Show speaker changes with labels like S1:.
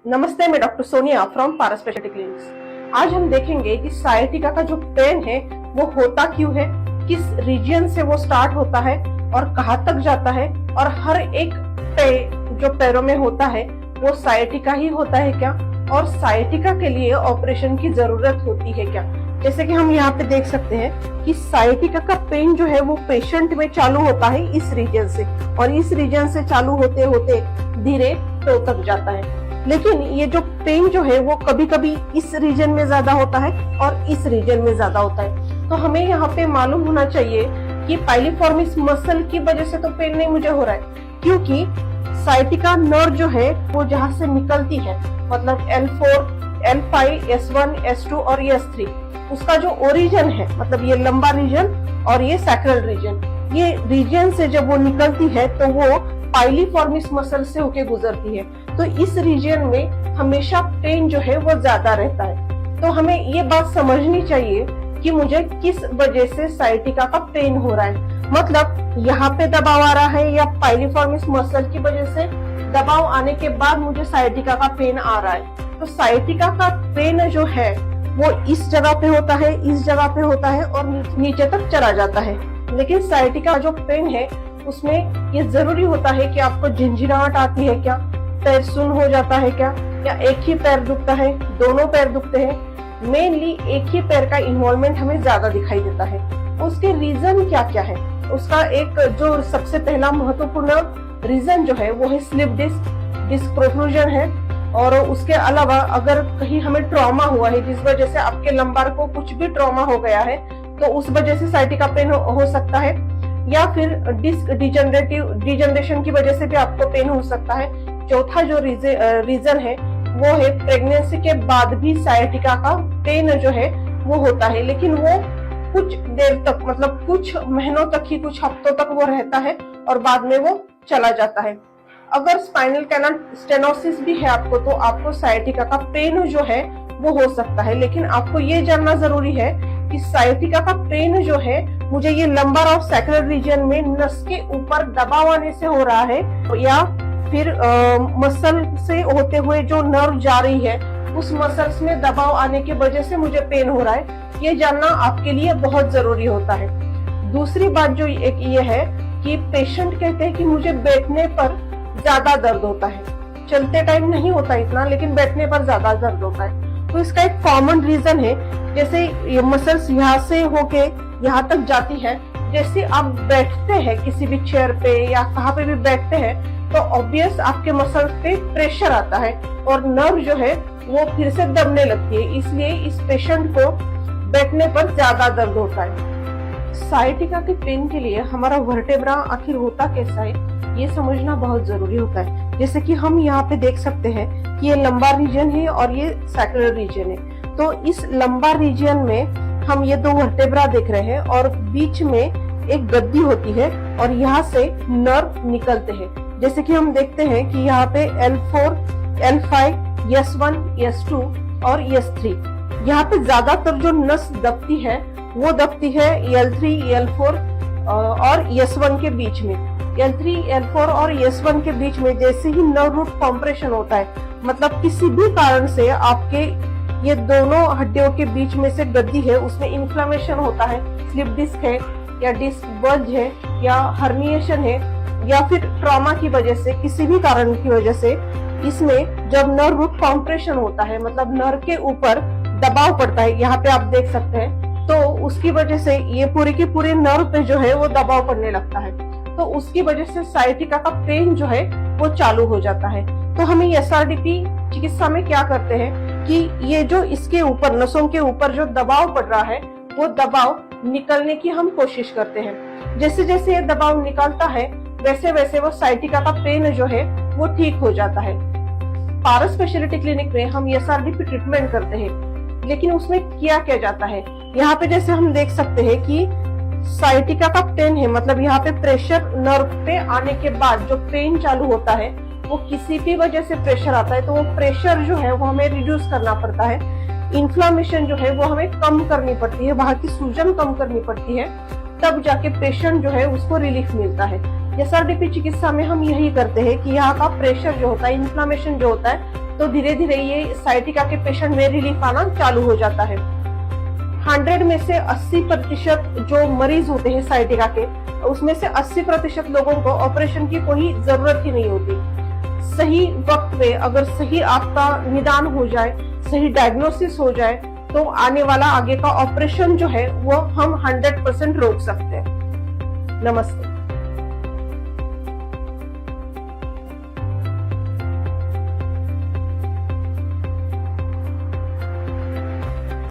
S1: नमस्ते, मैं doctor Sonia from पारा स्पेशलिटी क्लिनिक्स। आज हम देखेंगे कि सायटिका का जो पेन है वो होता क्यों है, किस रीजन से वो स्टार्ट होता है और कहाँ तक जाता है, और हर एक जो पैरों में होता है वो सायटिका ही होता है क्या, और सायटिका के लिए ऑपरेशन की जरूरत होती है क्या। जैसे कि हम यहाँ पे देख सकते हैं कि सायटिका का पेन जो है वो पेशेंट में चालू होता है इस रीजन से, और इस रीजन से चालू होते होते धीरे टो तक जाता है। लेकिन ये जो पेन जो है वो कभी कभी इस रीजन में ज्यादा होता है और इस रीजन में ज्यादा होता है। तो हमें यहाँ पे मालूम होना चाहिए कि पाइलिफॉर्मिस मसल की वजह से तो पेन नहीं मुझे हो रहा है, क्योंकि सायटिका नर्व जो है वो जहाँ से निकलती है, मतलब L4, L5, S1, S2 और S3, उसका जो ओरिजिन है, मतलब ये लंबा रीजन और ये सैक्रल रीजन, ये रीजन से जब वो निकलती है तो वो पाइलिफॉर्मिस मसल से होके गुजरती है। तो इस रीजन में हमेशा पेन जो है वो ज्यादा रहता है। तो हमें ये बात समझनी चाहिए कि मुझे किस वजह से सायटिका का पेन हो रहा है, मतलब यहाँ पे दबाव आ रहा है या पाइलिफॉर्मिस मसल की वजह से दबाव आने के बाद मुझे सायटिका का पेन आ रहा है। तो सायटिका का पेन जो है वो इस जगह पे होता है, इस जगह पे होता है और नीचे तक चला जाता है। लेकिन सायटिका जो पेन है उसमें ये जरूरी होता है कि आपको झिंझिनाहट आती है क्या, पैर सुन्न हो जाता है क्या, या एक ही पैर दुखता है, दोनों पैर दुखते हैं। मेनली एक ही पैर का इन्वॉल्वमेंट हमें ज्यादा दिखाई देता है। उसके रीजन क्या क्या है, उसका एक जो सबसे पहला महत्वपूर्ण रीजन जो है वो है स्लिप डिस्क प्रोट्रूजन है। और उसके अलावा अगर कहीं हमें ट्रॉमा हुआ है, जिस वजह से आपके लंबार को कुछ भी ट्रॉमा हो गया है, तो उस वजह से सायटिका पेन हो सकता है, या फिर डिस्क डिजनरेशन की वजह से भी आपको पेन हो सकता है। चौथा जो रीजन है वो है प्रेगनेंसी के बाद भी सायटिका का पेन जो है वो होता है, लेकिन वो कुछ देर तक, मतलब कुछ महीनों तक ही, कुछ हफ्तों तक वो रहता है और बाद में वो चला जाता है। अगर स्पाइनल कैनाल स्टेनोसिस भी है आपको, तो आपको सायटिका का पेन जो है वो हो सकता है। लेकिन आपको ये जानना जरूरी है कि सायटिका का पेन जो है मुझे ये लंबार और सैक्रल रीजन में नस के ऊपर दबाव आने से हो रहा है, या फिर मसल से होते हुए जो नर्व जा रही है उस मसल्स में दबाव आने की वजह से मुझे पेन हो रहा है, ये जानना आपके लिए बहुत जरूरी होता है। दूसरी बात जो एक ये है कि पेशेंट कहते हैं कि मुझे बैठने पर ज्यादा दर्द होता है, चलते टाइम नहीं होता इतना, लेकिन बैठने पर ज्यादा दर्द होता है। तो इसका एक कॉमन रीजन है, जैसे ये मसल्स यहाँ से होके यहाँ तक जाती है, जैसे आप बैठते हैं किसी भी चेयर पे या कहाँ पे भी बैठते हैं तो ऑब्वियस आपके मसल्स पे प्रेशर आता है और नर्व जो है वो फिर से दबने लगती है, इसलिए इस पेशेंट को बैठने पर ज्यादा दर्द होता है। सायटिका के पेन के लिए हमारा वर्टेब्रा आखिर होता कैसा है ये समझना बहुत जरूरी होता है। जैसे कि हम यहाँ पे देख सकते हैं कि ये लंबा रीजन है और ये सैक्रल रीजन है। तो इस लंबा रीजन में हम ये दो वर्टेब्रा देख रहे हैं और बीच में एक गद्दी होती है और यहाँ से नर्व निकलते हैं। जैसे कि हम देखते हैं कि यहाँ पे L4, L5, S1, S2 और S3, यहाँ पे ज्यादातर जो नस दबती है वो दबती है L3, L4 और S1 के बीच में। L3, L4 और S1 के बीच में जैसे ही नर्व रूट कॉम्प्रेशन होता है, मतलब किसी भी कारण से आपके ये दोनों हड्डियों के बीच में से गद्दी है उसमें इन्फ्लेमेशन होता है, स्लिप डिस्क है या डिस्क बल्ज है या हर्निएशन है, या फिर ट्रॉमा की वजह से, किसी भी कारण की वजह से इसमें जब नर्व रूट कॉम्प्रेशन होता है, मतलब नर्व के ऊपर दबाव पड़ता है, यहाँ पे आप देख सकते हैं, तो उसकी वजह से ये पूरे के पूरे नर्व पे जो है वो दबाव पड़ने लगता है। तो उसकी वजह से सायटिका का पेन जो है वो चालू हो जाता है। तो हमें SRDP चिकित्सा में क्या करते हैं कि ये जो इसके ऊपर, नसों के ऊपर जो दबाव पड़ रहा है वो दबाव निकलने की हम कोशिश करते हैं। जैसे जैसे ये दबाव निकलता है वैसे वैसे वो सायटिका का पेन जो है वो ठीक हो जाता है। पारा स्पेशलिटी क्लिनिक में हम SRDP ट्रीटमेंट करते हैं, लेकिन उसमें किया क्या जाता है, यहाँ पे जैसे हम देख सकते हैं कि सायटिका का पेन है, मतलब यहाँ पे प्रेशर नर्व पे आने के बाद जो पेन चालू होता है वो किसी भी वजह से प्रेशर आता है, तो वो प्रेशर जो है वो हमें रिड्यूस करना पड़ता है। इन्फ्लामेशन जो है वो हमें कम करनी पड़ती है, वहां की सूजन कम करनी पड़ती है, तब जाके पेशेंट जो है उसको रिलीफ मिलता है। SRDP चिकित्सा में हम यही करते हैं कि यहाँ का प्रेशर जो होता है, इन्फ्लामेशन जो होता है तो धीरे धीरे ये साइटिका के पेशेंट में रिलीफ आना चालू हो जाता है। 100 में से 80% जो मरीज होते हैं साइटिका के, उसमें से 80% लोगों को ऑपरेशन की कोई जरूरत ही नहीं होती। सही वक्त पे अगर सही आपका निदान हो जाए, सही डायग्नोसिस हो जाए, तो आने वाला आगे का ऑपरेशन जो है वो हम 100% रोक सकते हैं। नमस्ते।